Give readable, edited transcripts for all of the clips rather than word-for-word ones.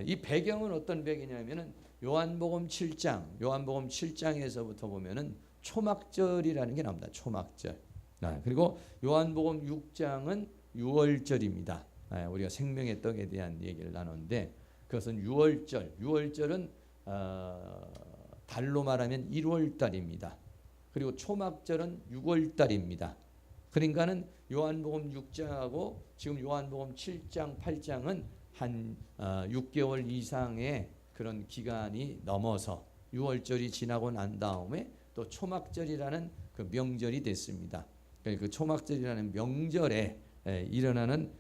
이 배경은 어떤 배경이냐면은 요한복음 7장에서부터 보면은 초막절이라는 게 나옵니다. 초막절. 그리고 요한복음 6장은 유월절입니다. 우리가 생명의 떡에 대한 얘기를 나누는데 그것은 유월절. 유월절은 달로 말하면 1월달입니다. 그리고 초막절은 6월달입니다. 그러니까는 요한복음 6장하고 지금 요한복음 7장, 8장은 한 6개월 이상의 그런 기간이 넘어서 6월절이 지나고 난 다음에 또 초막절이라는 그 명절이 됐습니다. 그 초막절이라는 명절에 일어나는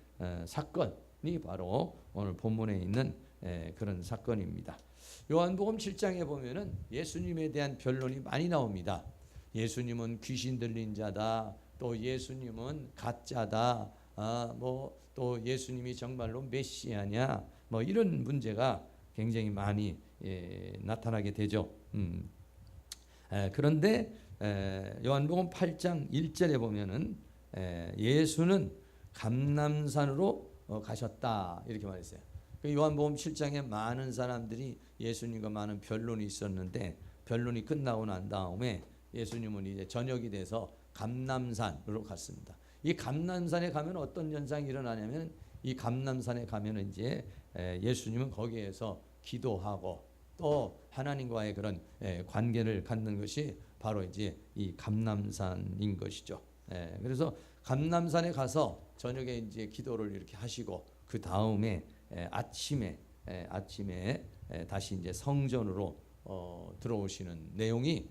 사건이 바로 오늘 본문에 있는 그런 사건입니다. 요한복음 7장에 보면은 예수님에 대한 변론이 많이 나옵니다. 예수님은 귀신 들린 자다. 또 예수님은 가짜다. 또 예수님이 정말로 메시아냐. 이런 문제가 굉장히 많이 나타나게 되죠. 그런데 요한복음 8장 1절에 보면은 예수는 감람산으로 가셨다 이렇게 말했어요. 요한복음 7장에 많은 사람들이 예수님과 많은 변론이 있었는데 변론이 끝나고 난 다음에 예수님은 이제 저녁이 돼서 감람산으로 갔습니다. 이 감람산에 가면 어떤 현상이 일어나냐면 이 감람산에 가면 이제 예수님은 거기에서 기도하고 또 하나님과의 그런 관계를 갖는 것이 바로 이제 이 감람산인 것이죠. 그래서 감람산에 가서 저녁에 이제 기도를 이렇게 하시고 그 다음에 아침에 다시 이제 성전으로 들어오시는 내용이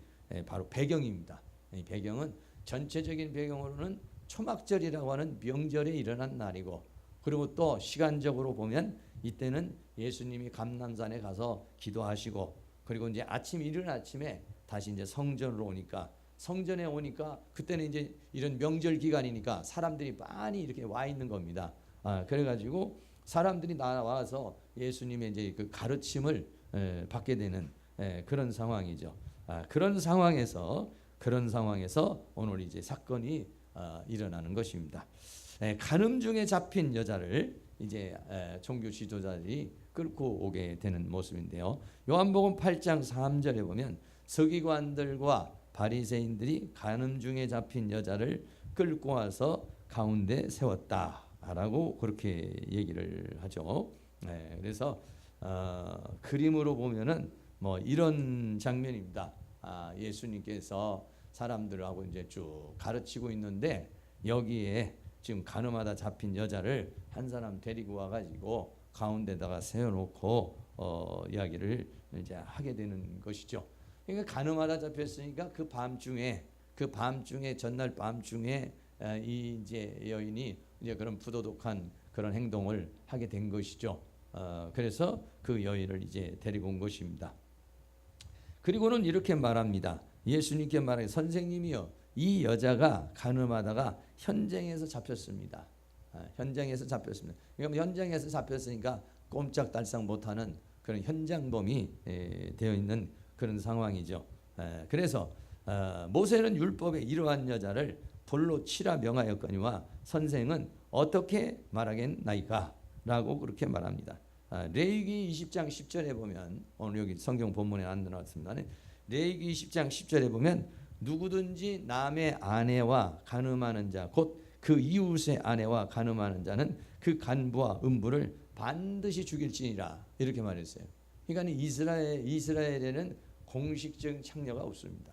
바로 배경입니다. 이 배경은 전체적인 배경으로는 초막절이라고 하는 명절에 일어난 날이고 그리고 또 시간적으로 보면 이때는 예수님이 감람산에 가서 기도하시고 그리고 이제 이른 아침에 다시 이제 성전으로 오니까 성전에 오니까 그때는 이제 이런 명절 기간이니까 사람들이 많이 이렇게 와 있는 겁니다. 그래가지고 사람들이 나와서 예수님의 이제 그 가르침을 받게 되는 그런 상황이죠. 그런 상황에서 오늘 이제 사건이 일어나는 것입니다. 간음 중에 잡힌 여자를 이제 종교 지도자들이 끌고 오게 되는 모습인데요. 요한복음 8장 3절에 보면 서기관들과 바리새인들이 간음 중에 잡힌 여자를 끌고 와서 가운데 세웠다라고 그렇게 얘기를 하죠. 그래서 그림으로 보면은 이런 장면입니다. 예수님께서 사람들하고 이제 쭉 가르치고 있는데 여기에 지금 간음하다 잡힌 여자를 한 사람 데리고 와가지고 가운데다가 세워놓고 이야기를 이제 하게 되는 것이죠. 그러니까 간음하다 잡혔으니까 그 밤중에 전날 밤중에 이 이제 여인이 이제 그런 부도덕한 그런 행동을 하게 된 것이죠. 그래서 그 여인을 이제 데리고 온 것입니다. 그리고는 이렇게 말합니다. 예수님께 말해 선생님이여 이 여자가 간음하다가 현장에서 잡혔습니다. 현장에서 잡혔습니다. 그럼 현장에서 잡혔으니까 꼼짝달싹 못하는 그런 현장범이 되어 있는 그런 상황이죠. 그래서 모세는 율법에 이러한 여자를 돌로 치라 명하였거니와 선생은 어떻게 말하겠나이까? 라고 그렇게 말합니다. 레위기 20장 10절에 보면 오늘 여기 성경 본문에 안 나왔습니다. 레위기 20장 10절에 보면 누구든지 남의 아내와 간음하는 자 곧 그 이웃의 아내와 간음하는 자는 그 간부와 음부를 반드시 죽일지니라 이렇게 말했어요. 그러니까 이스라엘에는 공식적인 창녀가 없습니다.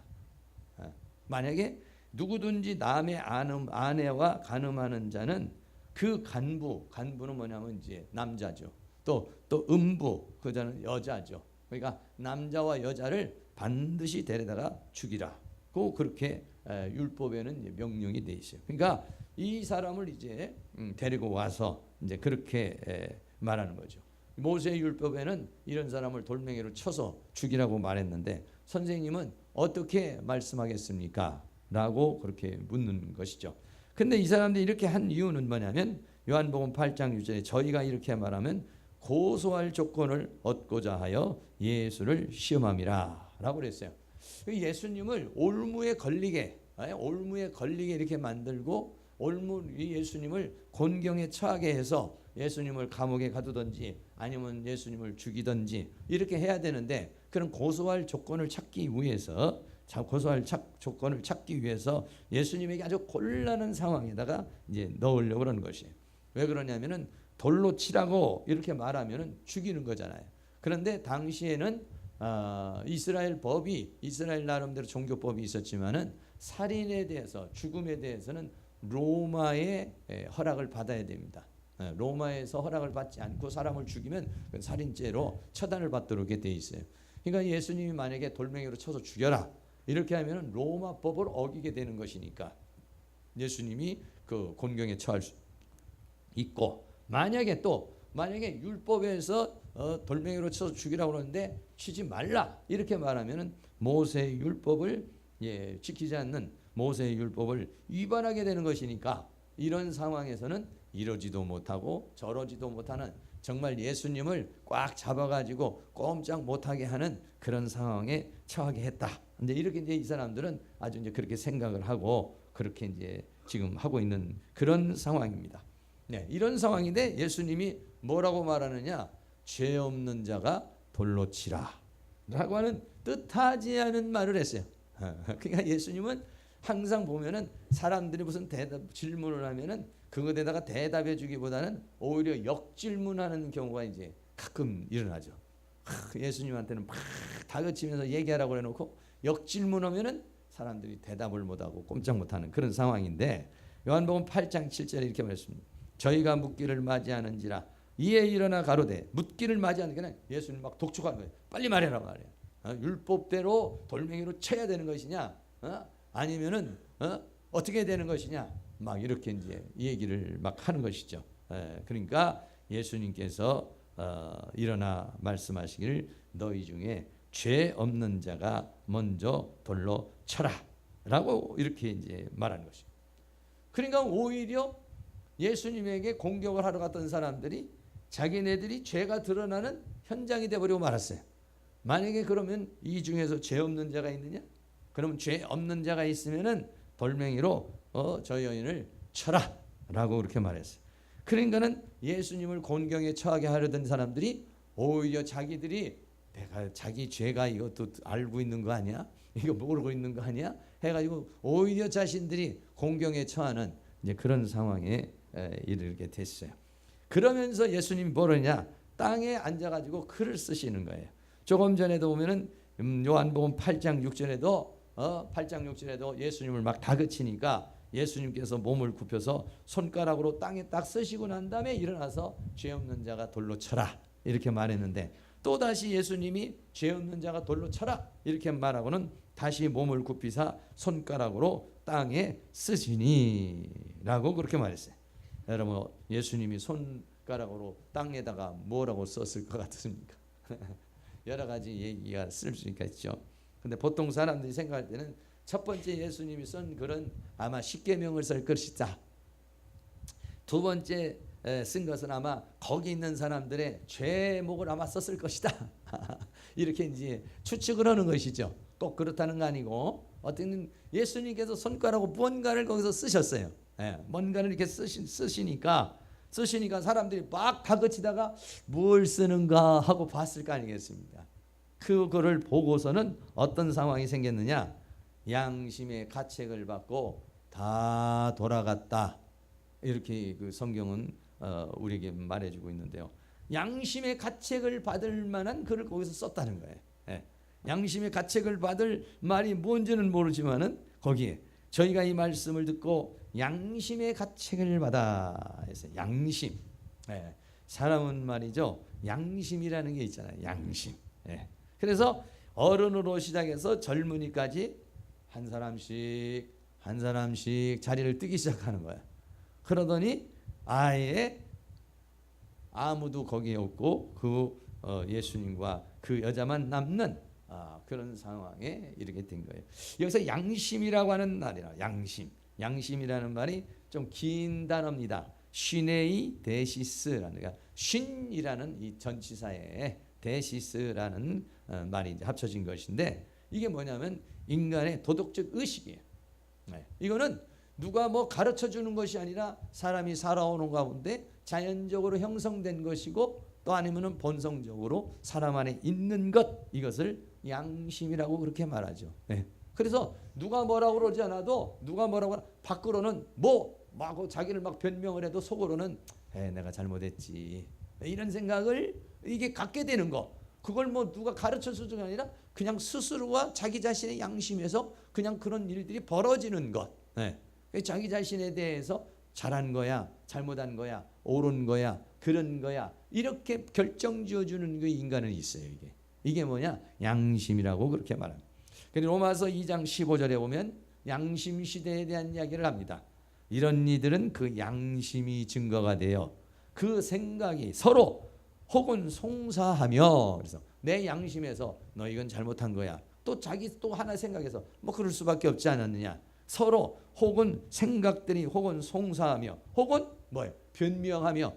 만약에 누구든지 남의 아내와 간음하는 자는 그 간부는 뭐냐면 이제 남자죠. 또 음부 그자는 여자죠. 그러니까 남자와 여자를 반드시 데려다가 죽이라고 그렇게 율법에는 명령이 돼 있어요. 그러니까 이 사람을 이제 데리고 와서 이제 그렇게 말하는 거죠. 모세 율법에는 이런 사람을 돌멩이로 쳐서 죽이라고 말했는데 선생님은 어떻게 말씀하겠습니까? 라고 그렇게 묻는 것이죠. 근데 이 사람들이 이렇게 한 이유는 뭐냐면 요한복음 8장 6절에 저희가 이렇게 말하면 고소할 조건을 얻고자 하여 예수를 시험함이라 라고 그랬어요. 예수님을 올무에 걸리게 이렇게 만들고 예수님을 곤경에 처하게 해서 예수님을 감옥에 가두든지 아니면 예수님을 죽이든지 이렇게 해야 되는데, 그런 고소할 조건을 찾기 위해서 예수님에게 아주 곤란한 상황에다가 이제 넣으려고 그러는 것이에요. 왜 그러냐면은 돌로 치라고 이렇게 말하면은 죽이는 거잖아요. 그런데 당시에는 이스라엘 나름대로 종교법이 있었지만은 살인에 대해서, 죽음에 대해서는 로마의 허락을 받아야 됩니다. 로마에서 허락을 받지 않고 사람을 죽이면 살인죄로 처단을 받도록 돼 있어요. 그러니까 예수님이 만약에 돌멩이로 쳐서 죽여라 이렇게 하면은 로마법을 어기게 되는 것이니까 예수님이 그 곤경에 처할 수 있고, 만약에 율법에서 돌멩이로 쳐서 죽이라고 그러는데 치지 말라 이렇게 말하면은 모세의 율법을 지키지 않는 모세의 율법을 위반하게 되는 것이니까, 이런 상황에서는 이러지도 못하고 저러지도 못하는, 정말 예수님을 꽉 잡아가지고 꼼짝 못하게 하는 그런 상황에 처하게 했다. 근데 이렇게 이제 이 사람들은 아주 이제 그렇게 생각을 하고 그렇게 이제 지금 하고 있는 그런 상황입니다. 네, 이런 상황인데 예수님이 뭐라고 말하느냐? 죄 없는 자가 돌로 치라라고 하는 뜻하지 않은 말을 했어요. 그러니까 예수님은 항상 보면은 사람들이 무슨 질문을 하면은 그것에다가 대답해 주기보다는 오히려 역질문하는 경우가 이제 가끔 일어나죠. 예수님한테는 막 다그치면서 얘기하라고 해놓고 역질문하면은 사람들이 대답을 못하고 꼼짝 못하는 그런 상황인데, 요한복음 8장 7절에 이렇게 말했습니다. 저희가 묻기를 맞이하는지라 이에 일어나 가로되, 묻기를 맞이하는 게 아니라 예수님 막 독촉하는 거예요. 빨리 말해라 말이야. 율법대로 돌멩이로 쳐야 되는 것이냐, 아니면은 어떻게 되는 것이냐, 막 이렇게 이제 얘기를 막 하는 것이죠. 그러니까 예수님께서 일어나 말씀하시기를 너희 중에 죄 없는 자가 먼저 돌로 쳐라라고 이렇게 이제 말하는 것이죠. 그러니까 오히려 예수님에게 공격을 하러 갔던 사람들이 자기네들이 죄가 드러나는 현장이 돼버리고 말았어요. 만약에 그러면 이 중에서 죄 없는 자가 있느냐? 그러면 죄 없는 자가 있으면은 돌멩이로 저 여인을 쳐라라고 그렇게 말했어요. 그러니까는 예수님을 곤경에 처하게 하려던 사람들이 오히려 자기들이 내가 자기 죄가 이것도 알고 있는 거 아니야? 이거 모르고 있는 거 아니야? 해가지고 오히려 자신들이 곤경에 처하는 이제 그런 상황에 이르게 됐어요. 그러면서 예수님이 뭐라냐? 땅에 앉아가지고 글을 쓰시는 거예요. 조금 전에도 보면은 요한복음 8장 6절에도 예수님을 막 다그치니까 예수님께서 몸을 굽혀서 손가락으로 땅에 딱 쓰시고 난 다음에 일어나서 죄 없는 자가 돌로 쳐라 이렇게 말했는데, 또다시 예수님이 죄 없는 자가 돌로 쳐라 이렇게 말하고는 다시 몸을 굽히사 손가락으로 땅에 쓰시니 라고 그렇게 말했어요. 여러분, 예수님이 손가락으로 땅에다가 뭐라고 썼을 것 같습니까? 여러 가지 얘기가 쓸 수 있겠죠. 근데 보통 사람들이 생각할 때는 첫 번째 예수님이 쓴 글은 아마 십계명을 쓸 것이다. 두 번째 쓴 것은 아마 거기 있는 사람들의 죄목을 아마 썼을 것이다. 이렇게 이제 추측을 하는 것이죠. 꼭 그렇다는 거 아니고, 어떤 예수님께서 손가락으로 뭔가를 거기서 쓰셨어요. 뭔가를 이렇게 쓰시니까 사람들이 막 다그치다가 뭘 쓰는가 하고 봤을 거 아니겠습니까? 그거를 보고서는 어떤 상황이 생겼느냐? 양심의 가책을 받고 다 돌아갔다. 이렇게 그 성경은 우리에게 말해주고 있는데요. 양심의 가책을 받을 만한 글을 거기서 썼다는 거예요. 양심의 가책을 받을 말이 뭔지는 모르지만은 거기에 저희가 이 말씀을 듣고 양심의 가책을 받아 해서 양심. 사람은 말이죠. 양심이라는 게 있잖아요. 양심. 그래서 어른으로 시작해서 젊은이까지 한 사람씩 자리를 뜨기 시작하는 거야. 그러더니 아예 아무도 거기에 없고 그 예수님과 그 여자만 남는 그런 상황에 이르게 된 거예요. 여기서 양심이라고 하는 말이라, 양심이라는 말이 좀 긴 단어입니다. 쉰에이 데시스라는, 그러니까 쉰이라는 이 전치사에 데시스라는 말이 이제 합쳐진 것인데, 이게 뭐냐면 인간의 도덕적 의식이에요. 이거는 누가 뭐 가르쳐 주는 것이 아니라 사람이 살아오는 가운데 자연적으로 형성된 것이고 또 아니면은 본성적으로 사람 안에 있는 것, 이것을 양심이라고 그렇게 말하죠. 네. 그래서 누가 뭐라고 그러지 않아도 누가 뭐라고 밖으로는 막 자기를 막 변명을 해도 속으로는 내가 잘못했지 이런 생각을 이게 갖게 되는 거. 그걸 뭐 누가 가르쳐 주는 게 아니라 그냥 스스로가 자기 자신의 양심에서 그냥 그런 일들이 벌어지는 것. 네. 자기 자신에 대해서 잘한 거야, 잘못한 거야, 옳은 거야, 그런 거야 이렇게 결정 지어주는 게 인간은 있어요. 이게 뭐냐? 양심이라고 그렇게 말합니다. 로마서 2장 15절에 보면 양심 시대에 대한 이야기를 합니다. 이런 이들은 그 양심이 증거가 되어 그 생각이 서로 혹은 송사하며, 그래서 내 양심에서 너 이건 잘못한 거야, 또 자기 또 하나 생각해서 뭐 그럴 수밖에 없지 않았느냐, 서로 혹은 생각들이 혹은 송사하며 혹은 뭐예요? 변명하며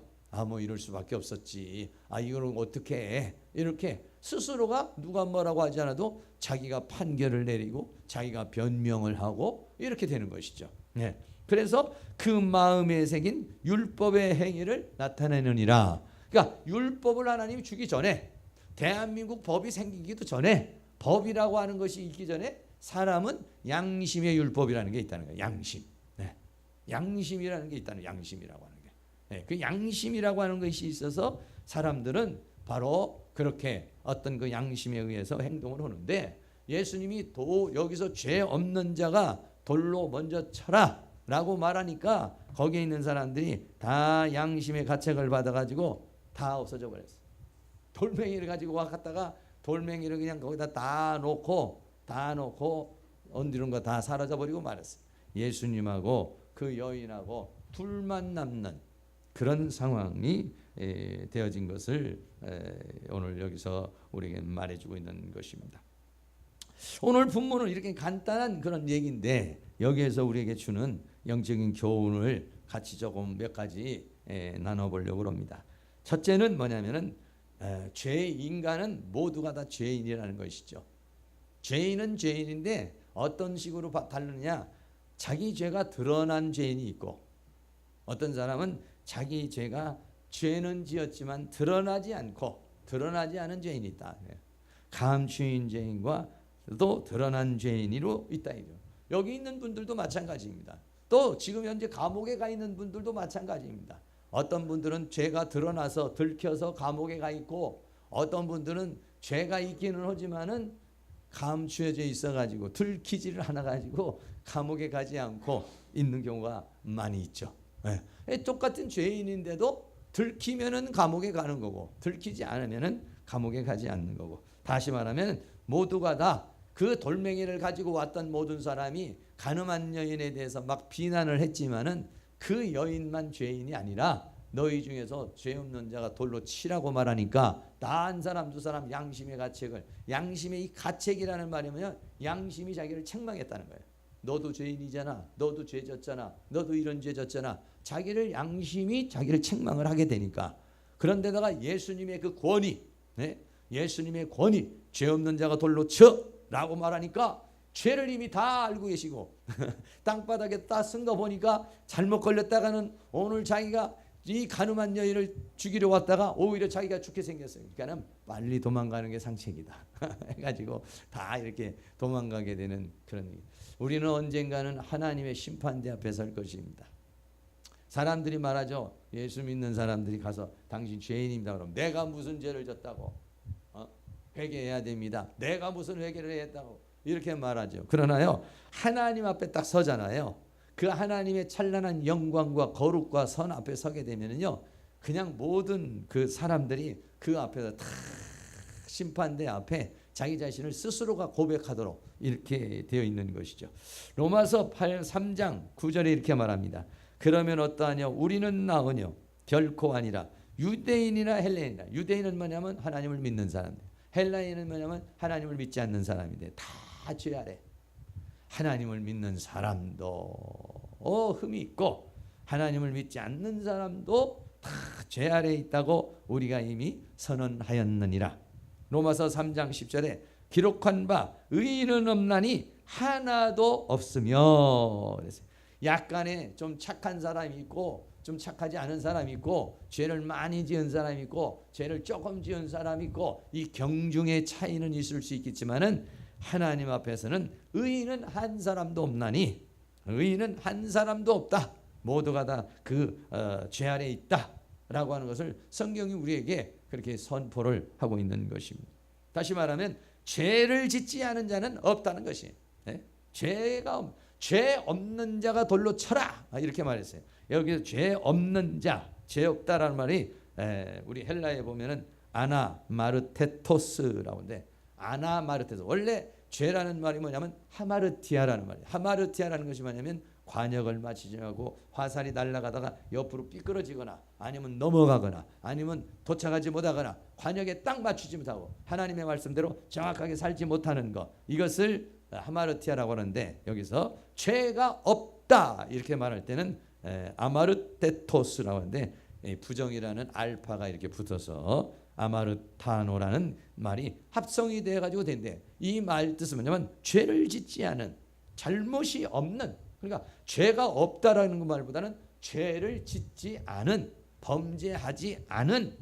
뭐 이럴 수밖에 없었지, 이거는 어떻게 해, 이렇게 스스로가 누가 뭐라고 하지 않아도 자기가 판결을 내리고 자기가 변명을 하고 이렇게 되는 것이죠. 네. 그래서 그 마음에 새긴 율법의 행위를 나타내느니라. 그러니까 율법을 하나님이 주기 전에, 대한민국 법이 생기기도 전에, 법이라고 하는 것이 있기 전에 사람은 양심의 율법이라는 게 있다는 거예요. 양심. 네. 양심이라는 게 있다는, 양심이라고 하는 게. 네. 그 양심이라고 하는 것이 있어서 사람들은 바로 그렇게 어떤 그 양심에 의해서 행동을 하는데, 예수님이 여기서 죄 없는 자가 돌로 먼저 쳐라 라고 말하니까 거기에 있는 사람들이 다 양심의 가책을 받아가지고 다 없어져 버렸어. 돌멩이를 가지고 갔다가 돌멩이를 그냥 거기다 다 놓고 얹는 거 다 사라져 버리고 말았어. 예수님하고 그 여인하고 둘만 남는 그런 상황이 되어진 것을 오늘 여기서 우리에게 말해주고 있는 것입니다. 오늘 본문은 이렇게 간단한 그런 얘기인데 여기에서 우리에게 주는 영적인 교훈을 같이 조금 몇 가지 나눠보려고 합니다. 첫째는 뭐냐면은 인간은 모두가 다 죄인이라는 것이죠. 죄인은 죄인인데 어떤 식으로 다르느냐, 자기 죄가 드러난 죄인이 있고, 어떤 사람은 자기 죄가 죄는 지었지만 드러나지 않은 죄인이 있다. 감추인 죄인과 또 드러난 죄인으로 있다. 여기 있는 분들도 마찬가지입니다. 또 지금 현재 감옥에 가 있는 분들도 마찬가지입니다. 어떤 분들은 죄가 드러나서 들켜서 감옥에 가 있고, 어떤 분들은 죄가 있기는 하지만은 감추어져 있어가지고 들키지를 않아가지고 감옥에 가지 않고 있는 경우가 많이 있죠. 똑같은 죄인인데도 들키면은 감옥에 가는 거고, 들키지 않으면은 감옥에 가지 않는 거고. 다시 말하면 모두가 다 그 돌멩이를 가지고 왔던 모든 사람이 가늠한 여인에 대해서 막 비난을 했지만은 그 여인만 죄인이 아니라 너희 중에서 죄 없는 자가 돌로 치라고 말하니까 다 한 사람 두 사람 양심의 가책을, 양심의 이 가책이라는 말이면 양심이 자기를 책망했다는 거예요. 너도 죄인이잖아, 너도 죄 졌잖아, 너도 이런 죄 졌잖아. 자기를 양심이 자기를 책망을 하게 되니까. 그런데다가 예수님의 그 권위, 예수님의 권위, 죄 없는 자가 돌로 쳐 라고 말하니까 죄를 이미 다 알고 계시고 땅바닥에 딱 쓴 거 보니까 잘못 걸렸다가는 오늘 자기가 이 가늠한 여인을 죽이려 왔다가 오히려 자기가 죽게 생겼어요. 그러니까 빨리 도망가는 게 상책이다 해가지고 다 이렇게 도망가게 되는 그런 일. 우리는 언젠가는 하나님의 심판대 앞에 설 것입니다. 사람들이 말하죠. 예수 믿는 사람들이 가서 당신 죄인입니다. 그럼 내가 무슨 죄를 졌다고? 회개해야 됩니다. 내가 무슨 회개를 했다고 이렇게 말하죠. 그러나요, 하나님 앞에 딱 서잖아요. 그 하나님의 찬란한 영광과 거룩과 선 앞에 서게 되면은요, 그냥 모든 그 사람들이 그 앞에서 다 심판대 앞에 자기 자신을 스스로가 고백하도록 이렇게 되어 있는 것이죠. 로마서 3장 9절에 이렇게 말합니다. 그러면 어떠하냐? 우리는 나으뇨 결코 아니라 유대인이나 헬라인이나. 유대인은 뭐냐면 하나님을 믿는 사람들, 헬라인은 뭐냐면 하나님을 믿지 않는 사람인데 다 죄 아래. 하나님을 믿는 사람도 흠이 있고 하나님을 믿지 않는 사람도 다 죄 아래 있다고 우리가 이미 선언하였느니라. 로마서 3장 10절에 기록한 바 의인은 없나니 하나도 없으며. 그래서 약간의 좀 착한 사람이 있고 좀 착하지 않은 사람이 있고 죄를 많이 지은 사람이 있고 죄를 조금 지은 사람이 있고 이 경중의 차이는 있을 수 있겠지만은 하나님 앞에서는 의인은 한 사람도 없나니 의인은 한 사람도 없다. 모두가 다 그 죄 아래에 있다라고 하는 것을 성경이 우리에게 그렇게 선포를 하고 있는 것입니다. 다시 말하면 죄를 짓지 않은 자는 없다는 것이 죄 없는 자가 돌로 쳐라 이렇게 말했어요. 여기서 죄 없는 자, 죄 없다라는 말이 우리 헬라에 보면은 아나마르테토스라고 하는데 아나마르테토스 원래 죄라는 말이 뭐냐면 하마르티아라는 말이에요. 하마르티아라는 것이 뭐냐면 관역을 맞추지 않고 화살이 날아가다가 옆으로 삐끄러지거나 아니면 넘어가거나 아니면 도착하지 못하거나 관역에 딱 맞추지 못하고 하나님의 말씀대로 정확하게 살지 못하는 것 이것을 하마르티아라고 하는데 여기서 죄가 없다 이렇게 말할 때는 아마르테토스라고 하는데 부정이라는 알파가 이렇게 붙어서 아마르타노라는 말이 합성이 돼가지고 된대. 이 말 뜻은 뭐냐면 죄를 짓지 않은 잘못이 없는 그러니까 죄가 없다라는 말보다는 죄를 짓지 않은 범죄하지 않은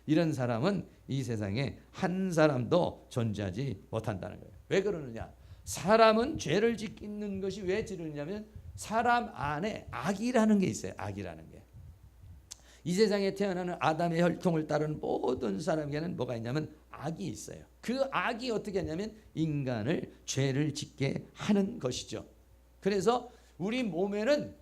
이런 사람은 이 세상에 한 사람도 존재하지 못한다는 거예요. 왜 그러느냐? 사람은 죄를 짓는 것이 왜 지르냐면 사람 안에 악이라는 게 있어요. 악이라는 게. 이 세상에 태어나는 아담의 혈통을 따른 모든 사람에게는 뭐가 있냐면 악이 있어요. 그 악이 어떻게 하냐면 인간을 죄를 짓게 하는 것이죠. 그래서 우리 몸에는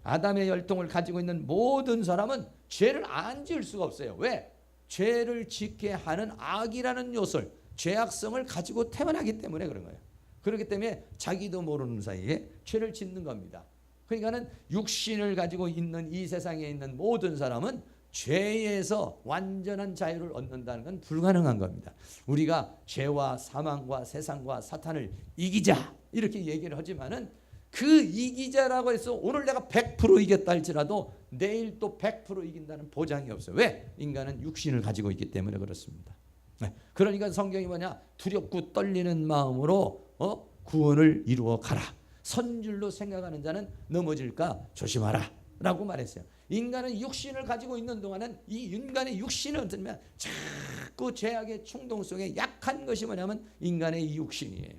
아담의 혈통을 가지고 있는 모든 사람은 죄를 안 지을 수가 없어요. 왜? 죄를 짓게 하는 악이라는 요소를 죄악성을 가지고 태어나기 때문에 그런 거예요. 그렇기 때문에 자기도 모르는 사이에 죄를 짓는 겁니다. 그러니까는 육신을 가지고 있는 이 세상에 있는 모든 사람은 죄에서 완전한 자유를 얻는다는 건 불가능한 겁니다. 우리가 죄와 사망과 세상과 사탄을 이기자 이렇게 얘기를 하지만은 그 이기자라고 해서 오늘 내가 100% 이겼다 할지라도 내일 또 100% 이긴다는 보장이 없어요. 왜? 인간은 육신을 가지고 있기 때문에 그렇습니다. 그러니까 성경이 뭐냐? 두렵고 떨리는 마음으로 구원을 이루어 가라. 선줄로 생각하는 자는 넘어질까 조심하라 라고 말했어요. 인간은 육신을 가지고 있는 동안은 이 인간의 육신은 어쩌면 자꾸 죄악의 충동 속에 약한 것이 뭐냐면 인간의 이 육신이에요.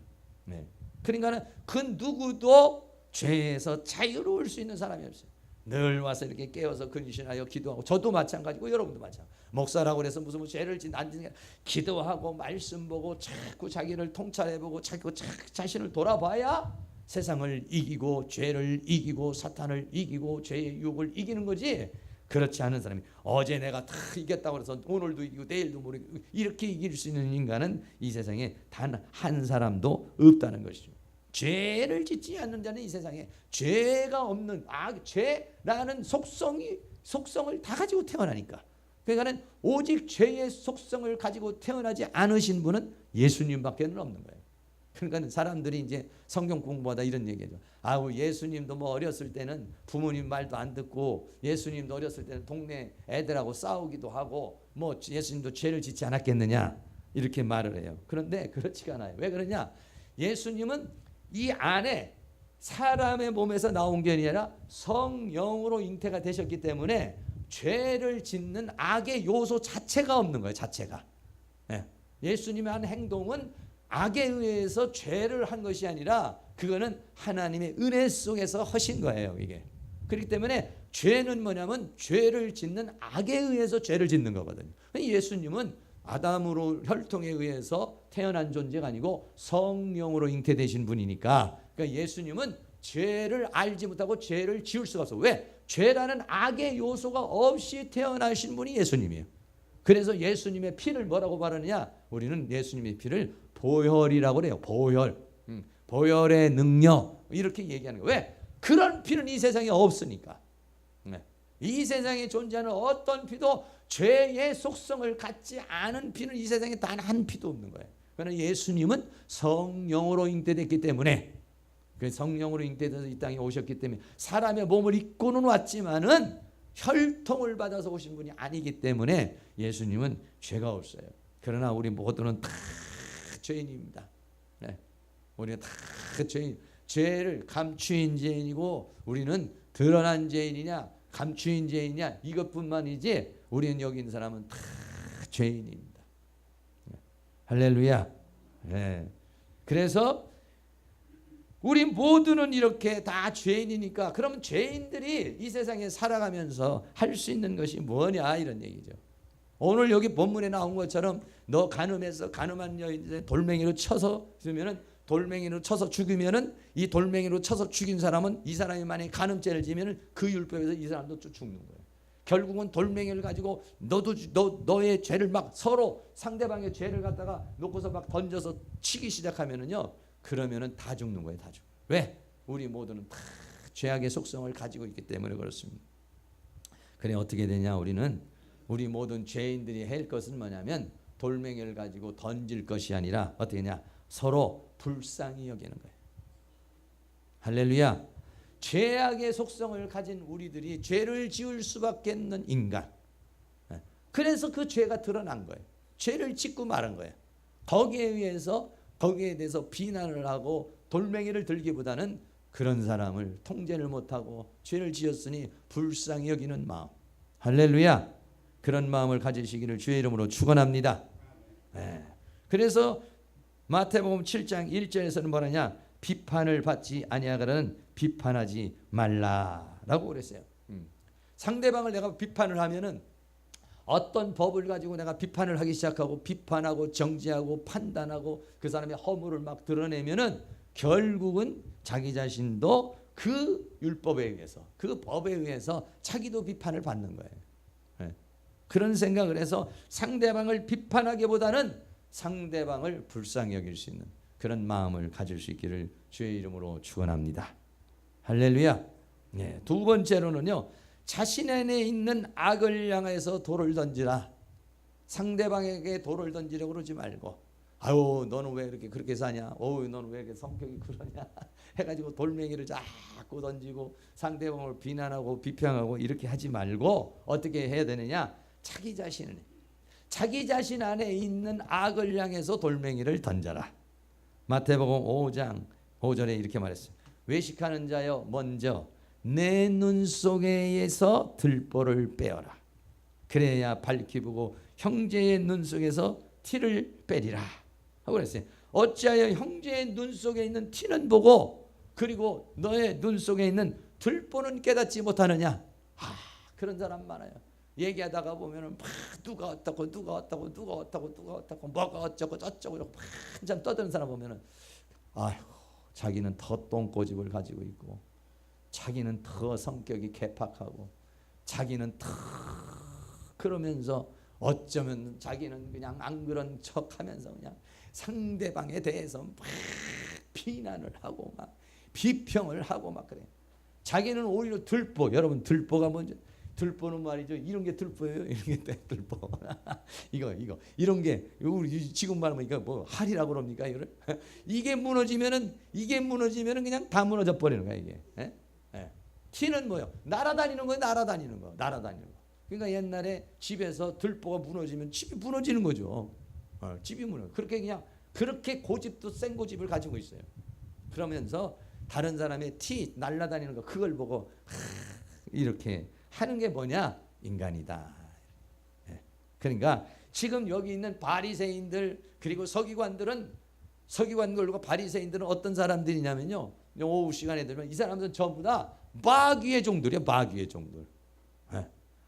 그러니까 그 누구도 죄에서 자유로울 수 있는 사람이 없어요. 늘 와서 이렇게 깨어서 근신하여 기도하고 저도 마찬가지고 여러분도 마찬가지고 목사라고 그래서 무슨 죄를 짓는 기도하고 말씀 보고 자꾸 자기를 통찰해보고 자꾸 자신을 돌아봐야 세상을 이기고 죄를 이기고 사탄을 이기고 죄의 유혹을 이기는 거지. 그렇지 않은 사람이 어제 내가 다 이겼다고 해서 오늘도 이기고 내일도 모르고 이렇게 이길 수 있는 인간은 이 세상에 단 한 사람도 없다는 것이죠. 죄를 짓지 않는 자는 이 세상에 죄가 없는 죄라는 속성을 다 가지고 태어나니까. 그러니까는 오직 죄의 속성을 가지고 태어나지 않으신 분은 예수님밖에는 없는 거예요. 그러니까 사람들이 이제 성경 공부하다 이런 얘기죠. 예수님도 뭐 어렸을 때는 부모님 말도 안 듣고 예수님도 어렸을 때는 동네 애들하고 싸우기도 하고 뭐 예수님도 죄를 짓지 않았겠느냐 이렇게 말을 해요. 그런데 그렇지가 않아요. 왜 그러냐? 예수님은 이 안에 사람의 몸에서 나온 게 아니라 성령으로 잉태가 되셨기 때문에 죄를 짓는 악의 요소 자체가 없는 거예요. 자체가. 예수님의 한 행동은 악에 의해서 죄를 한 것이 아니라 그거는 하나님의 은혜 속에서 하신 거예요. 이게. 그렇기 때문에 죄는 뭐냐면 죄를 짓는 악에 의해서 죄를 짓는 거거든요. 예수님은 아담으로 혈통에 의해서 태어난 존재가 아니고 성령으로 잉태되신 분이니까 그러니까 예수님은 죄를 알지 못하고 죄를 지을 수가 없어. 왜? 죄라는 악의 요소가 없이 태어나신 분이 예수님이에요. 그래서 예수님의 피를 뭐라고 말하느냐? 우리는 예수님의 피를 보혈이라고 그래요. 보혈의 능력 이렇게 얘기하는 거예요. 왜? 그런 피는 이 세상에 없으니까. 이 세상에 존재하는 어떤 피도 죄의 속성을 갖지 않은 피는 이 세상에 단 한 피도 없는 거예요. 그러나 예수님은 성령으로 잉태됐기 때문에 그 성령으로 잉태돼서 이 땅에 오셨기 때문에 사람의 몸을 입고는 왔지만은 혈통을 받아서 오신 분이 아니기 때문에 예수님은 죄가 없어요. 그러나 우리 모두는 다 죄인입니다. 우리는 다 죄인. 죄를 감추인 죄인이고 우리는 드러난 죄인이냐 감추인 죄인이냐 이것뿐만이지 우리는 여기 있는 사람은 다 죄인입니다. 할렐루야. 네. 그래서 우리 모두는 이렇게 다 죄인이니까 그러면 죄인들이 이 세상에 살아가면서 할 수 있는 것이 뭐냐 이런 얘기죠. 오늘 여기 본문에 나온 것처럼 너 간음해서 간음한 여인을 돌멩이로 쳐서 주면은 돌멩이로 쳐서 죽이면은 이 돌멩이로 쳐서 죽인 사람은 이 사람이 만약에 간음죄를 지면은 그 율법에서 이 사람도 죽는 거예요. 결국은 돌멩이를 가지고 너의 죄를 막 서로 상대방의 죄를 갖다가 놓고서 막 던져서 치기 시작하면은요. 그러면은 다 죽는 거예요. 다 죽. 왜? 우리 모두는 다 죄악의 속성을 가지고 있기 때문에 그렇습니다. 그래 어떻게 되냐? 우리 모든 죄인들이 할 것은 뭐냐면 돌멩이를 가지고 던질 것이 아니라 어떻게 하냐? 서로 불쌍히 여기는 거예요. 할렐루야. 죄악의 속성을 가진 우리들이 죄를 지을 수밖에 없는 인간. 그래서 그 죄가 드러난 거예요. 죄를 짓고 말한 거예요. 거기에 대해서 비난을 하고 돌멩이를 들기보다는 그런 사람을 통제를 못하고 죄를 지었으니 불쌍히 여기는 마음. 할렐루야. 그런 마음을 가지시기를 주의 이름으로 축원합니다. 그래서 마태복음 7장 1절에서는 뭐라냐? 비판을 받지 아니하거든 비판하지 말라라고 그랬어요. 상대방을 내가 비판을 하면은 어떤 법을 가지고 내가 비판을 하기 시작하고 비판하고 정죄하고 판단하고 그 사람의 허물을 막 드러내면은 결국은 자기 자신도 그 율법에 의해서 그 법에 의해서 자기도 비판을 받는 거예요. 그런 생각을 해서 상대방을 비판하기보다는 상대방을 불쌍히 여길 수 있는 그런 마음을 가질 수 있기를 주의 이름으로 축원합니다. 할렐루야. 두 번째로는요. 자신 안에 있는 악을 향해서 돌을 던지라. 상대방에게 돌을 던지려고 그러지 말고 아유 너는 왜 이렇게 그렇게 사냐? 어우 너는 왜 이렇게 성격이 그러냐? 해가지고 돌멩이를 자꾸 던지고 상대방을 비난하고 비평하고 이렇게 하지 말고 어떻게 해야 되느냐? 자기 자신 안에 있는 악을 향해서 돌멩이를 던져라. 마태복음 5장 5절에 이렇게 말했어요. 외식하는 자여 먼저 내 눈 속에서 들보를 빼어라. 그래야 밝히 보고 형제의 눈 속에서 티를 빼리라 하고 그랬어요. 어찌하여 형제의 눈 속에 있는 티는 보고 그리고 너의 눈 속에 있는 들보는 깨닫지 못하느냐? 그런 사람 많아요. 얘기하다가 보면은 막 누가 어떻고 뭐가 어쩌고 저쩌고 이러고 한참 떠드는 사람 보면은 아이고 자기는 더 똥꼬집을 가지고 있고 자기는 더 성격이 개팍하고 자기는 더 그러면서 어쩌면 자기는 그냥 안 그런 척하면서 그냥 상대방에 대해서 막 비난을 하고 막 비평을 하고 막 그래. 자기는 오히려 들보. 여러분 들보가 뭔지 들보는 말이죠. 이런 게 들보예요. 이런 게 들보. 이거 이런 게 우리 지금 말하면 이거 뭐 할이라고 그럽니까? 이게 무너지면은 그냥 다 무너져 버리는 거야 이게. 티는 뭐요? 날아다니는 거예요. 날아다니는 거. 그러니까 옛날에 집에서 들보가 무너지면 집이 무너지는 거죠. 집이 무너져. 그렇게 고집도 센 고집을 가지고 있어요. 그러면서 다른 사람의 티 날아다니는 거 그걸 보고 이렇게 하는 게 뭐냐? 인간이다. 그러니까 지금 여기 있는 바리새인들 그리고 서기관들과 바리새인들은 어떤 사람들이냐면요. 오후 시간에 들면 이 사람들은 전부 다 마귀의 종들이에요. 마귀의 종들.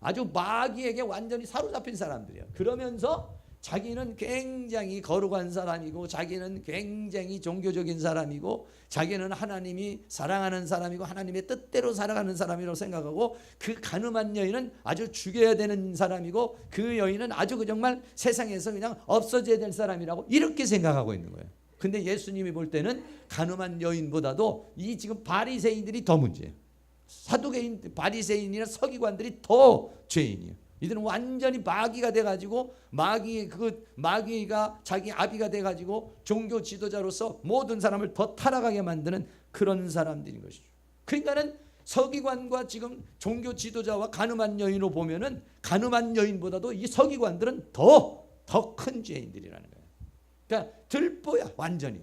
아주 마귀에게 완전히 사로잡힌 사람들이에요. 그러면서 자기는 굉장히 거룩한 사람이고 자기는 굉장히 종교적인 사람이고 자기는 하나님이 사랑하는 사람이고 하나님의 뜻대로 살아가는 사람이라고 생각하고 그 간음한 여인은 아주 죽여야 되는 사람이고 그 여인은 아주 정말 세상에서 그냥 없어져야 될 사람이라고 이렇게 생각하고 있는 거예요. 근데 예수님이 볼 때는 간음한 여인보다도 이 지금 바리새인들이 더 문제예요. 사두개인 바리새인이나 서기관들이 더 죄인이에요. 이들은 완전히 마귀가 돼가지고 마귀가 자기 아비가 돼가지고 종교 지도자로서 모든 사람을 더 타락하게 만드는 그런 사람들인 것이죠. 그러니까는 서기관과 지금 종교 지도자와 간음한 여인으로 보면은 간음한 여인보다도 이 서기관들은 더 큰 죄인들이라는 거예요. 그러니까 들보야 완전히.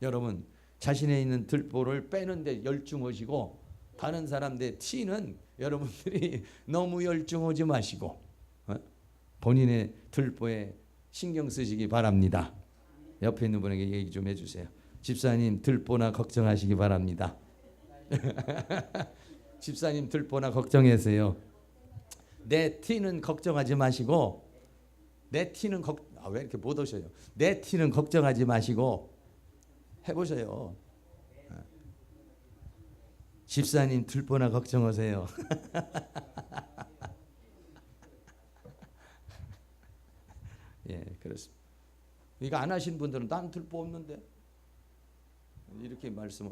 여러분 자신에 있는 들보를 빼는데 열중하시고 다른 사람들 티는 여러분들이 너무 열중하지 마시고 본인의 들보에 신경 쓰시기 바랍니다. 옆에 있는 분에게 얘기 좀 해주세요. 집사님 들보나 걱정하시기 바랍니다. 집사님 들보나 걱정하세요. 내 티는 걱정하지 마시고 내 티는 왜 이렇게 못 오셔요? 내 티는 걱정하지 마시고 해보세요. 집사님 들보나 걱정하세요. 예, 그렇습니다. 이거 안 하신 분들은 난 들보 없는데 이렇게 말씀을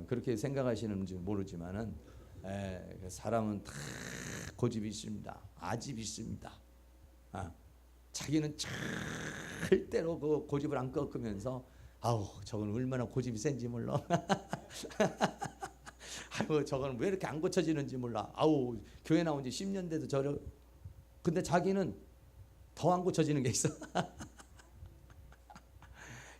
그렇게 생각하시는지 모르지만은 사람은 다 고집이 있습니다. 아집이 있습니다. 자기는 절대로 그 고집을 안 꺾으면서 아우 저건 얼마나 고집이 센지 몰라. 아유 저건 왜 이렇게 안 고쳐지는지 몰라. 아우 교회 나온 지 10년 돼도 저러. 근데 자기는 더 안 고쳐지는 게 있어.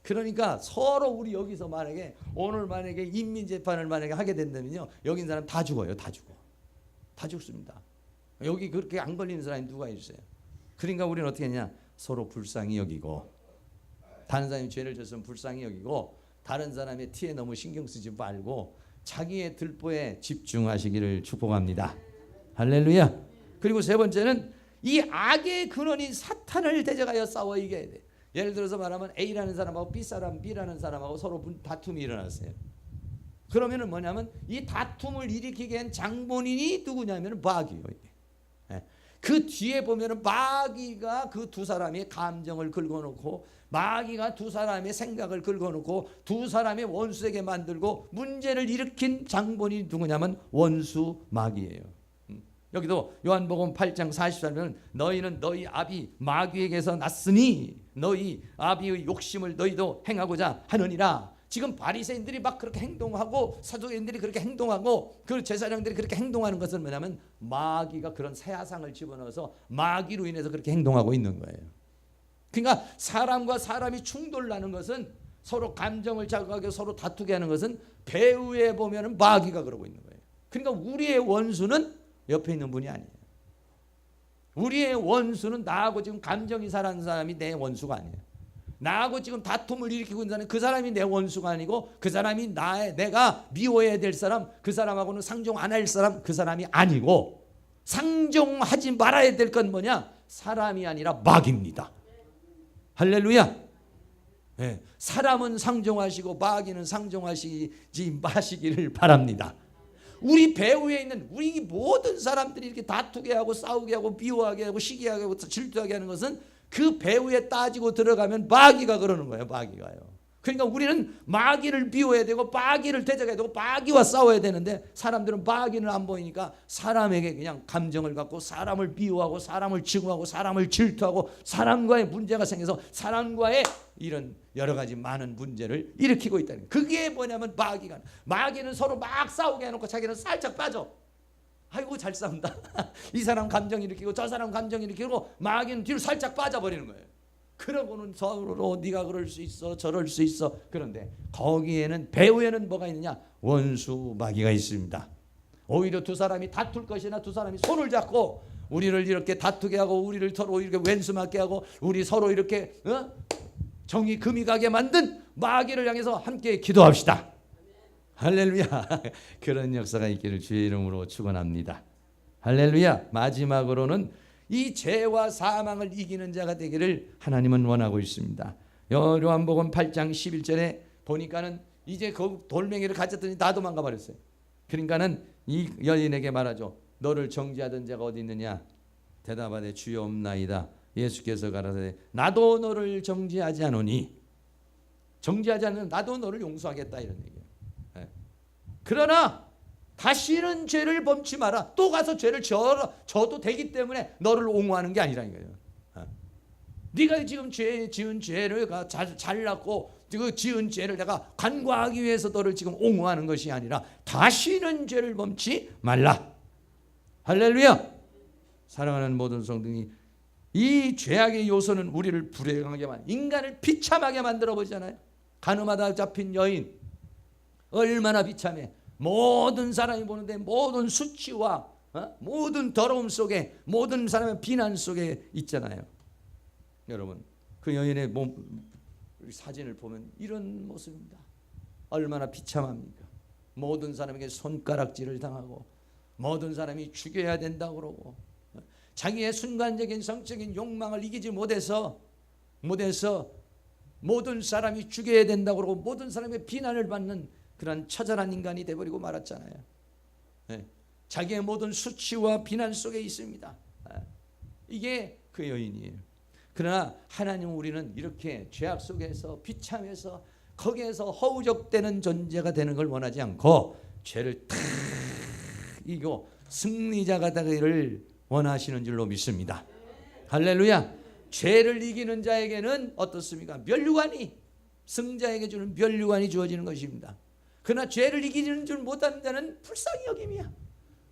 그러니까 서로 우리 여기서 만약에 오늘 만약에 인민재판을 만약에 하게 된다면요 여기 있는 사람 다 죽어요. 다 죽어. 다 죽습니다. 여기 그렇게 안 걸리는 사람이 누가 있어요. 그러니까 우리는 어떻게 하냐 서로 불쌍히 여기고 다른 사람이 죄를 졌으면 불쌍히 여기고 다른 사람의 티에 너무 신경 쓰지 말고 자기의 들보에 집중하시기를 축복합니다. 할렐루야. 그리고 세 번째는 이 악의 근원인 사탄을 대적하여 싸워 이겨야 돼. 예를 들어서 말하면 A라는 사람하고 B라는 사람하고 서로 다툼이 일어났어요. 그러면은 뭐냐면 이 다툼을 일으키게 한 장본인이 누구냐면 마귀예요. 그 뒤에 보면은 마귀가 그 두 사람의 감정을 긁어놓고 마귀가 두 사람의 생각을 긁어놓고 두 사람의 원수에게 만들고 문제를 일으킨 장본인이 누구냐면 원수 마귀예요. 여기도 요한복음 8장 44절은 너희는 너희 아비 마귀에게서 났으니 너희 아비의 욕심을 너희도 행하고자 하느니라. 지금 바리새인들이 막 그렇게 행동하고 사두개인들이 그렇게 행동하고 그 제사장들이 그렇게 행동하는 것은 뭐냐면 마귀가 그런 새하상을 집어넣어서 마귀로 인해서 그렇게 행동하고 있는 거예요. 그러니까 사람과 사람이 충돌나는 것은 서로 감정을 자극하게 서로 다투게 하는 것은 배후에 보면은 마귀가 그러고 있는 거예요. 그러니까 우리의 원수는 옆에 있는 분이 아니에요. 우리의 원수는 나하고 지금 감정이 상하는 사람이 내 원수가 아니에요. 나하고 지금 다툼을 일으키고 있는 사람이 그 사람이 내 원수가 아니고 그 사람이 내가 미워해야 될 사람, 그 사람하고는 상종 안 할 사람, 그 사람이 아니고 상종하지 말아야 될 건 뭐냐? 사람이 아니라 마귀입니다. 할렐루야. 네, 사람은 상종하시고 마귀는 상종하시지 마시기를 바랍니다. 우리 배후에 있는 우리 모든 사람들이 이렇게 다투게 하고 싸우게 하고 미워하게 하고 시기하게 하고 질투하게 하는 것은 그 배후에 따지고 들어가면 마귀가 그러는 거예요. 마귀가요. 그러니까 우리는 마귀를 비워야 되고 마귀를 대적해야 되고 마귀와 싸워야 되는데 사람들은 마귀는 안 보이니까 사람에게 그냥 감정을 갖고 사람을 미워하고 사람을 증오하고 사람을 질투하고 사람과의 문제가 생겨서 사람과의 이런 여러 가지 많은 문제를 일으키고 있다는 거예요. 그게 뭐냐면 마귀는 서로 막 싸우게 해놓고 자기는 살짝 빠져. 아이고 잘 싸운다. 이 사람 감정 일으키고 저 사람 감정 일으키고 마귀는 뒤로 살짝 빠져버리는 거예요. 그러고는 서로 네가 그럴 수 있어 저럴 수 있어. 그런데 거기에는 배후에는 뭐가 있느냐? 원수 마귀가 있습니다. 오히려 두 사람이 다툴 것이나 두 사람이 손을 잡고 우리를 이렇게 다투게 하고 우리를 서로 이렇게 왼수 맞게 하고 우리 서로 이렇게 정이 금이 가게 만든 마귀를 향해서 함께 기도합시다. 할렐루야. 그런 역사가 있기를 주의 이름으로 축원합니다. 할렐루야. 마지막으로는 이 죄와 사망을 이기는 자가 되기를 하나님은 원하고 있습니다. 요한복음 8장 11절에 보니까는 이제 그 돌멩이를 가졌더니 다 도망가 버렸어요. 그러니까는 이 여인에게 말하죠. 너를 정죄하던 자가 어디 있느냐? 대답하되 주여 없나이다. 예수께서 가라사대 나도 너를 정죄하지 않으니 정죄하지 않으면 나도 너를 용서하겠다 이런 얘기예요. 그러나 다시는 죄를 범치 마라. 또 가서 죄를 져도 되기 때문에 너를 옹호하는 게 아니라는 거예요. 네가 지금 지은 죄를 잘났고 그 지은 죄를 내가 간과하기 위해서 너를 지금 옹호하는 것이 아니라 다시는 죄를 범치 말라. 할렐루야. 사랑하는 모든 성도님, 이 죄악의 요소는 우리를 불행하게 인간을 비참하게 만들어 보잖아요. 간음하다 잡힌 여인, 얼마나 비참해. 모든 사람이 보는데 모든 수치와 모든 더러움 속에, 모든 사람의 비난 속에 있잖아요. 여러분, 그 여인의 사진을 보면 이런 모습입니다. 얼마나 비참합니까? 모든 사람에게 손가락질을 당하고, 모든 사람이 죽여야 된다고 그러고, 자기의 순간적인 성적인 욕망을 이기지 못해서 모든 사람이 죽여야 된다고 그러고, 모든 사람의 비난을 받는 그런 처절한 인간이 되어버리고 말았잖아요. 자기의 모든 수치와 비난 속에 있습니다. 이게 그 여인이에요. 그러나 하나님, 우리는 이렇게 죄악 속에서 비참해서 거기에서 허우적대는 존재가 되는 걸 원하지 않고, 죄를 탁 이기고 승리자가 되기를 원하시는 줄로 믿습니다. 할렐루야. 죄를 이기는 자에게는 어떻습니까? 면류관이, 승자에게 주는 면류관이 주어지는 것입니다. 그러나 죄를 이기는 줄 못하는 자는 불쌍히 여김이야.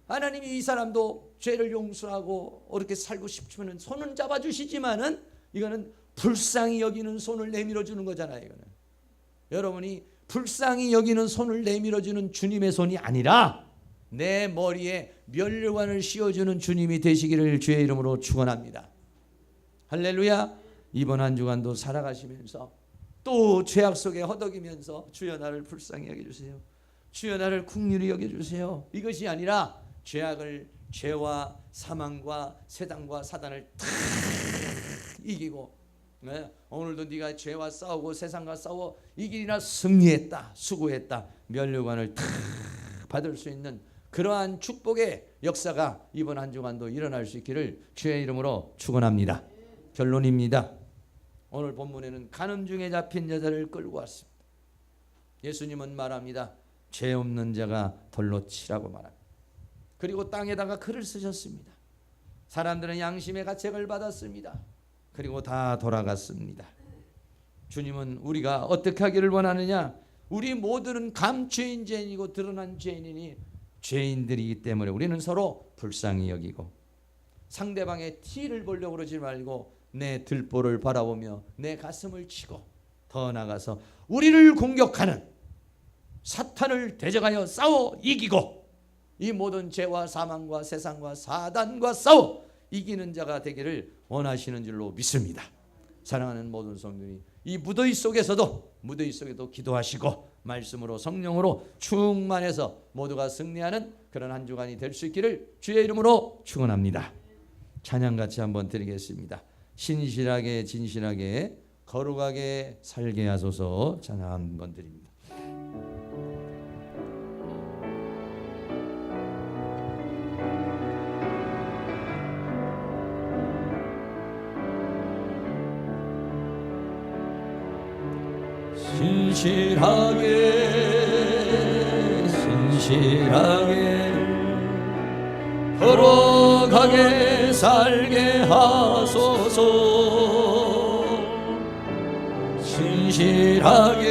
하나님이 이 사람도 죄를 용서하고 어렵게 살고 싶으면 손은 잡아주시지만은, 이거는 불쌍히 여기는 손을 내밀어 주는 거잖아요. 이거는 여러분이 불쌍히 여기는 손을 내밀어 주는 주님의 손이 아니라 내 머리에 면류관을 씌워주는 주님이 되시기를 주의 이름으로 축원합니다. 할렐루야. 이번 한 주간도 살아가시면서 또 죄악 속에 허덕이면서 주여 나를 불쌍히 여겨주세요, 주여 나를 긍휼히 여겨주세요, 이것이 아니라 죄와 사망과 세상과 사단을 다 이기고, 오늘도 네가 죄와 싸우고 세상과 싸워 이기리라 승리했다, 수고했다, 면류관을 다 받을 수 있는 그러한 축복의 역사가 이번 한 주간도 일어날 수 있기를 주의 이름으로 축원합니다. 결론입니다. 오늘 본문에는 간음 중에 잡힌 여자를 끌고 왔습니다. 예수님은 말합니다. 죄 없는 자가 돌로 치라고 말합니다. 그리고 땅에다가 글을 쓰셨습니다. 사람들은 양심의 가책을 받았습니다. 그리고 다 돌아갔습니다. 주님은 우리가 어떻게 하기를 원하느냐? 우리 모두는 감추인 죄인이고 드러난 죄인이니 죄인들이기 때문에 우리는 서로 불쌍히 여기고, 상대방의 티를 보려고 그러지 말고 내 들보를 바라보며 내 가슴을 치고, 더 나아가서 우리를 공격하는 사탄을 대적하여 싸워 이기고, 이 모든 죄와 사망과 세상과 사단과 싸워 이기는 자가 되기를 원하시는 줄로 믿습니다. 사랑하는 모든 성도님, 이 무더위 속에서도 기도하시고 말씀으로 성령으로 충만해서 모두가 승리하는 그런 한 주간이 될 수 있기를 주의 이름으로 축원합니다. 찬양 같이 한번 드리겠습니다. 신실하게 진실하게 거룩하게 살게 하소서. 찬양 한번 드립니다. 신실하게 거룩하게 살게 하소서. 진실하게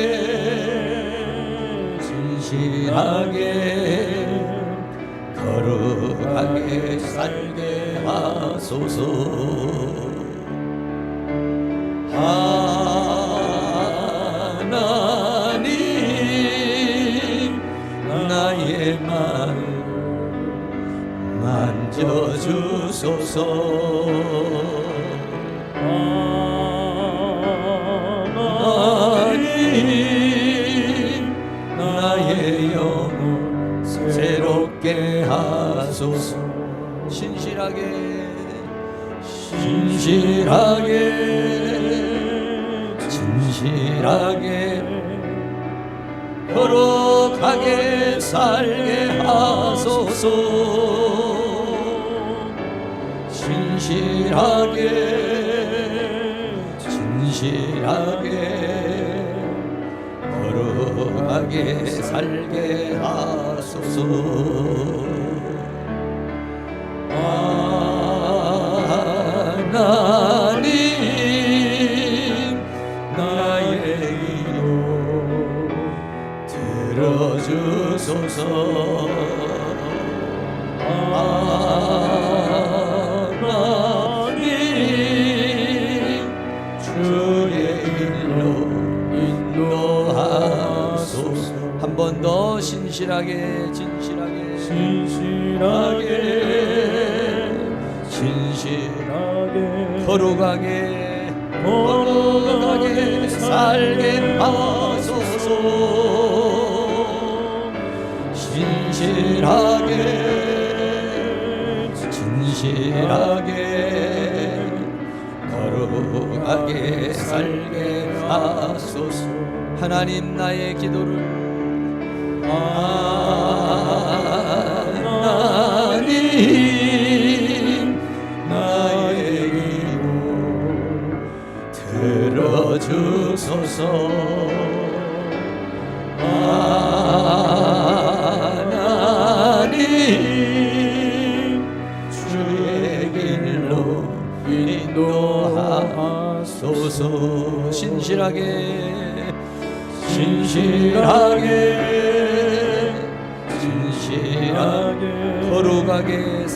거룩하게 살게 하소서. 하나님 나의 마음 만져주소서. 하나님 나의 영혼 새롭게 하소서. 신실하게 진실하게 거룩하게 살게 하소서. 진실하게 거룩하게 살게 하소서. 하나님 나의 기도 들어주소서. 하나님 주의 일로 인도하소서. 한 한 번 더 진실하게 진실하게 거룩하게 살게 하소서. 진실하게 거룩하게 살게 하소서. 하나님 나의 기도를 하나님 나의 기도 들어주소서. 하나님 주의 길로 인도하소서. 진실하게 거룩하게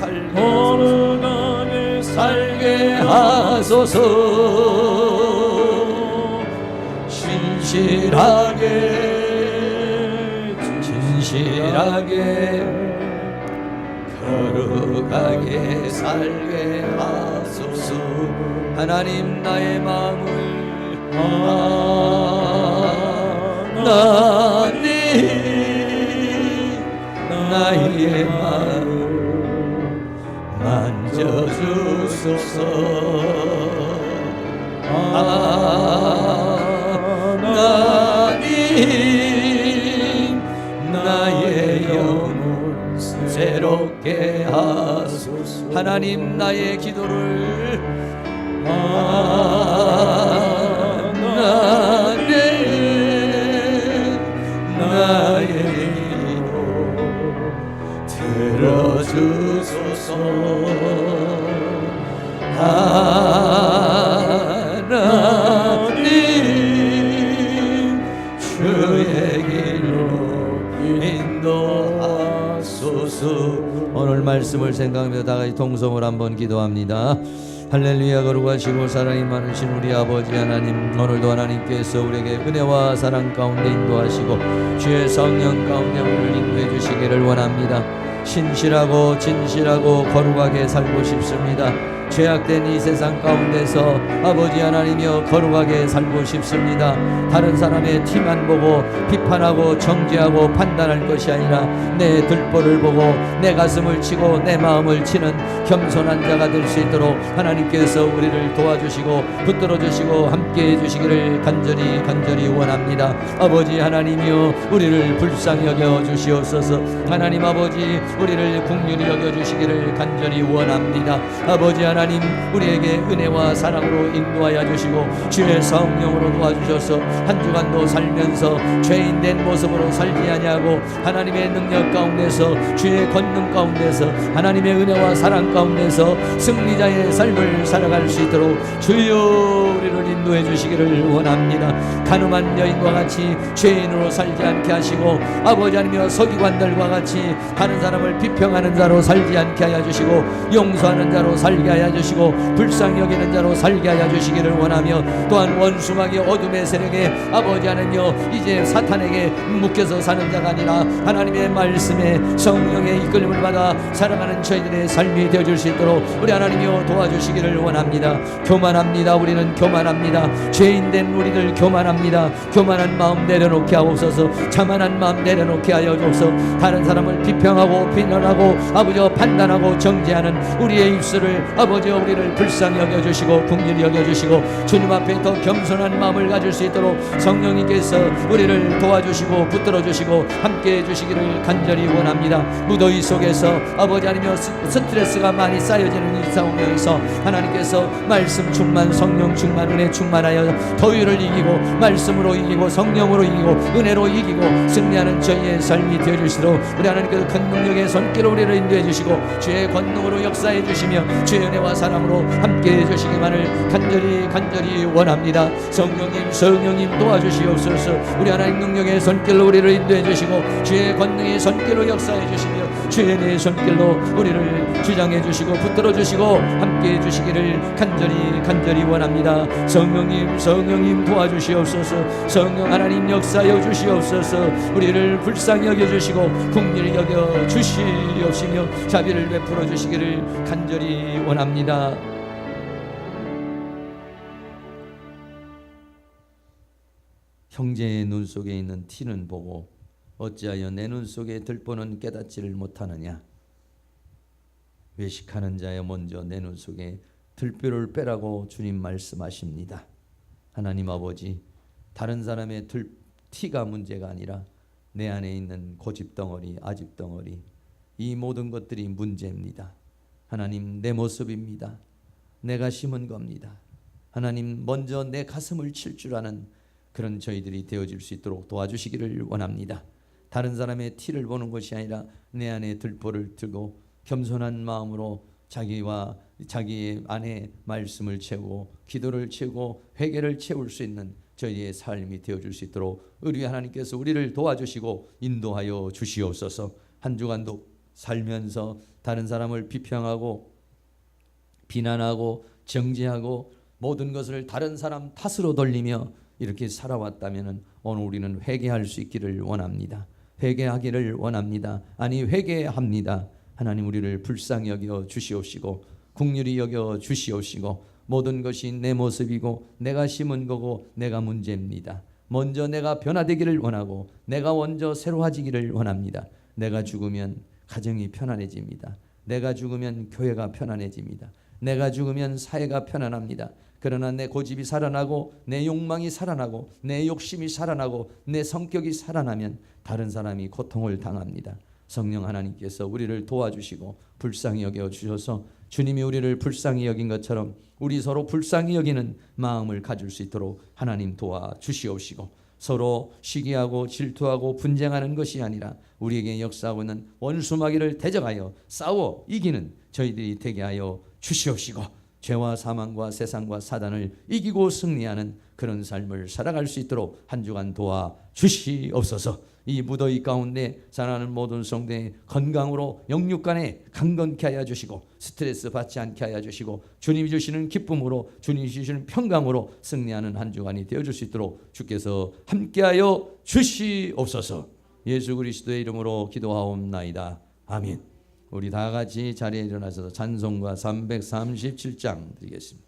살게 하소서. 진실하게 거룩하게 살게 하소서. 하나님 나의 마음을 하나님 나의 마음 만져주소서. 하나님 나의 영혼 새롭게 하소서. 하나님 나의 기도를 하나님 나의 기도 들어주소서. 하나님 주의 길로 인도하소서. 오늘 말씀을 생각하며 다같이 동성을 한번 기도합니다. 할렐루야. 거룩하시고 사랑이 많으신 우리 아버지 하나님, 오늘도 하나님께서 우리에게 은혜와 사랑 가운데 인도하시고 주의 성령 가운데 우리를 인도해 주시기를 원합니다. 진실하고 거룩하게 살고 싶습니다. 죄악된 이 세상 가운데서 아버지 하나님이여 거룩하게 살고 싶습니다. 다른 사람의 티만 보고 비판하고 정죄하고 판단할 것이 아니라 내 들보를 보고 내 가슴을 치고 내 마음을 치는 겸손한 자가 될 수 있도록 하나님께서 우리를 도와주시고 붙들어 주시고 함께해 주시기를 간절히 원합니다. 아버지 하나님이여 우리를 불쌍히 여겨 주시옵소서. 하나님 아버지 우리를 긍휼히 여겨 주시기를 간절히 원합니다. 아버지 하나님 우리에게 은혜와 사랑으로 인도하여 주시고 주의 성령으로 도와주셔서 한 주간도 살면서 죄인된 모습으로 살지 아니하고 하나님의 능력 가운데서 주의 권능 가운데서 하나님의 은혜와 사랑 가운데서 승리자의 삶을 살아갈 수 있도록 주여 우리를 인도해 주시기를 원합니다. 가늠한 여인과 같이 죄인으로 살지 않게 하시고 아버지 하나님이여 서기관들과 같이 다른 사람을 비평하는 자로 살지 않게 하여 주시고 용서하는 자로 살게 하여 주시고 불쌍히 여기는 자로 살게 하여 주시기를 원하며 또한 원수막이 어둠의 세력에 아버지 하나님이여 이제 사탄에게 묶여서 사는 자가 아니라 하나님의 말씀에 성령의 이끌림을 받아 살아가는 저희들의 삶이 되어줄 수 있도록 우리 하나님이여 도와주시기를 원합니다. 교만합니다. 우리는 교만합니다. 죄인된 우리들 교만합니다. 교만한 마음 내려놓게 하옵소서. 자만한 마음 내려놓게 하여 주옵소서. 다른 사람을 비평하고 비난하고 아버지와 판단하고 정죄하는 우리의 입술을 아버지와 우리를 불쌍히 여겨주시고 긍휼히 여겨주시고 주님 앞에 더 겸손한 마음을 가질 수 있도록 성령님께서 우리를 도와주시고 붙들어주시고 함께해 주시기를 간절히 원합니다. 무더위 속에서 아버지 아니며 스트레스가 많이 쌓여지는 이 상황에서 하나님께서 말씀 충만 성령 충만 은혜 충만하여 더위를 이기고 말씀으로 이기고 성령으로 이기고 은혜로 이기고 승리하는 저희의 삶이 되어주시도록 우리 하나님께서 큰 능력의 손길로 우리를 인도해 주시고 주의 권능으로 역사해 주시며 주의 은혜와 사랑으로 함께해 주시기만을 간절히 원합니다. 성령님 도와주시옵소서. 우리 하나님 능력의 손길로 우리를 인도해 주시고 주의 권능의 손길로 역사해 주시며 주의 은혜의 손길로 우리를 주장해 주시고 붙들어 주시고 함께 함께 해주시기를 간절히 원합니다. 성령님 도와주시옵소서. 성령 하나님 역사여 주시옵소서. 우리를 불쌍히 여겨주시고 긍휼히 여겨 주시옵시며 자비를 베풀어 주시기를 간절히 원합니다. 형제의 눈 속에 있는 티는 보고 어찌하여 내 눈 속에 들보는 깨닫지를 못하느냐. 외식하는 자여 먼저 내 눈 속에 들보를 빼라고 주님 말씀하십니다. 하나님 아버지, 다른 사람의 티가 문제가 아니라 내 안에 있는 고집덩어리, 아집덩어리, 이 모든 것들이 문제입니다. 하나님, 내 모습입니다. 내가 심은 겁니다. 하나님, 먼저 내 가슴을 칠 줄 아는 그런 저희들이 되어질 수 있도록 도와주시기를 원합니다. 다른 사람의 티를 보는 것이 아니라 내 안에 들보를 들고 겸손한 마음으로 자기의 안에 말씀을 채우고 기도를 채우고 회개를 채울 수 있는 저희의 삶이 되어줄 수 있도록 우리 하나님께서 우리를 도와주시고 인도하여 주시옵소서. 한 주간도 살면서 다른 사람을 비평하고 비난하고 정죄하고 모든 것을 다른 사람 탓으로 돌리며 이렇게 살아왔다면 오늘 우리는 회개할 수 있기를 원합니다. 회개하기를 원합니다. 아니, 회개합니다. 하나님, 우리를 불쌍히 여겨 주시옵시고 긍휼히 여겨 주시옵시고 모든 것이 내 모습이고 내가 심은 거고 내가 문제입니다. 먼저 내가 변화되기를 원하고 내가 먼저 새로워지기를 원합니다. 내가 죽으면 가정이 편안해집니다. 내가 죽으면 교회가 편안해집니다. 내가 죽으면 사회가 편안합니다. 그러나 내 고집이 살아나고 내 욕망이 살아나고 내 욕심이 살아나고 내 성격이 살아나면 다른 사람이 고통을 당합니다. 성령 하나님께서 우리를 도와주시고 불쌍히 여겨 주셔서 주님이 우리를 불쌍히 여긴 것처럼 우리 서로 불쌍히 여기는 마음을 가질 수 있도록 하나님 도와주시옵시고 서로 시기하고 질투하고 분쟁하는 것이 아니라 우리에게 역사하고 있는 원수마귀를 대적하여 싸워 이기는 저희들이 되게 하여 주시옵시고 죄와 사망과 세상과 사단을 이기고 승리하는 그런 삶을 살아갈 수 있도록 한 주간 도와주시옵소서. 이 무더위 가운데 자라는 모든 성도의 건강으로 영육간에 강건케 하여 주시고 스트레스 받지 않게 하여 주시고 주님이 주시는 기쁨으로 주님이 주시는 평강으로 승리하는 한 주간이 되어줄 수 있도록 주께서 함께하여 주시옵소서. 예수 그리스도의 이름으로 기도하옵나이다. 아멘. 우리 다 같이 자리에 일어나셔서 찬송가 337장 드리겠습니다.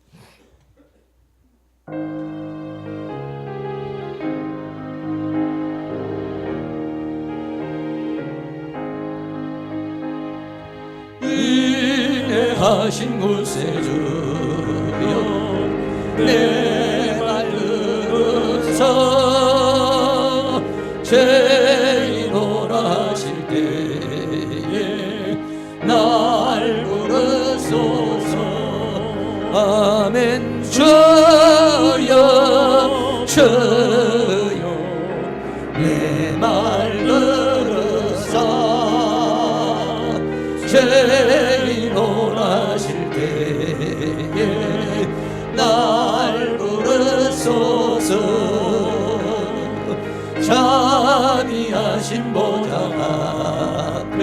인내하신 구세주여 내 말 들으사 죄인오라 하실 때에 날 부르소서. 아멘. 주여 주여 내 말 들으사 죄인오라 하실 때에 날 부르소서. 자비하신 보좌 앞에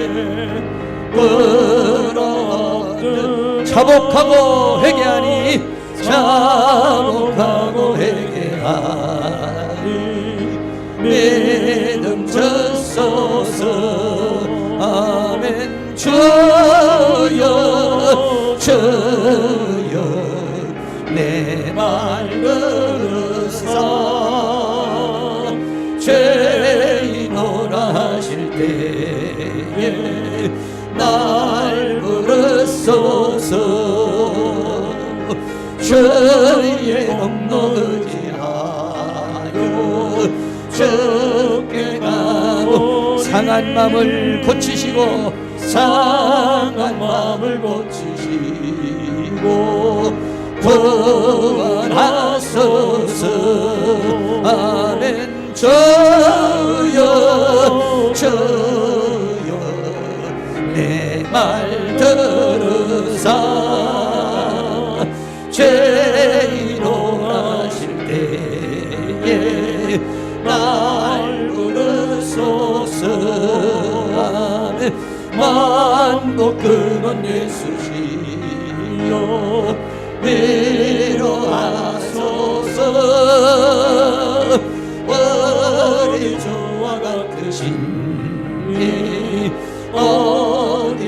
자복하고 회개하니 자복하고 회개하니 믿음 주소서. 아멘. 주여 주여 내 말 들으사 죄인오라 하실 때에 날 부르소서. 주의 옥로 의지하여 주께 가고 상한 마음을 고치시고 상한 마음을 고치시고 구원하소서. 아멘. 주여 주여 내 말 들으사 죄인오라 하실 때에 날 부르소서. 아멘. 만국 근원 예수시여 주여 위로하소서. 어린 저와 같으신 이 어디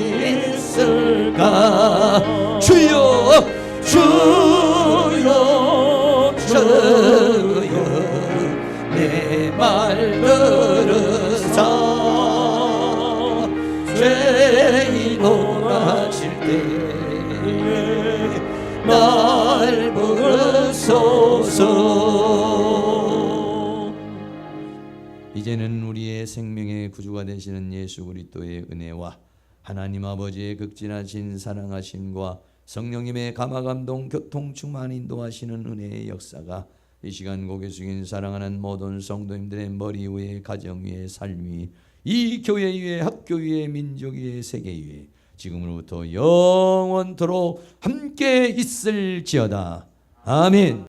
있을까. 주여 주여 주여 내 말 들으사 죄인 돌아질 때에 날 부르소서. 이제는 우리의 생명의 구주가 되시는 예수 그리스도의 은혜와 하나님 아버지의 극진하신 사랑하심과 성령님의 감화감동 교통 충만 인도하시는 은혜의 역사가 이 시간 고개 숙인 사랑하는 모든 성도님들의 머리 위에, 가정 위에, 삶 위에, 이 교회 위에, 학교 위에, 민족 위에, 세계 위에 지금으로부터 영원토록 함께 있을지어다. 아멘.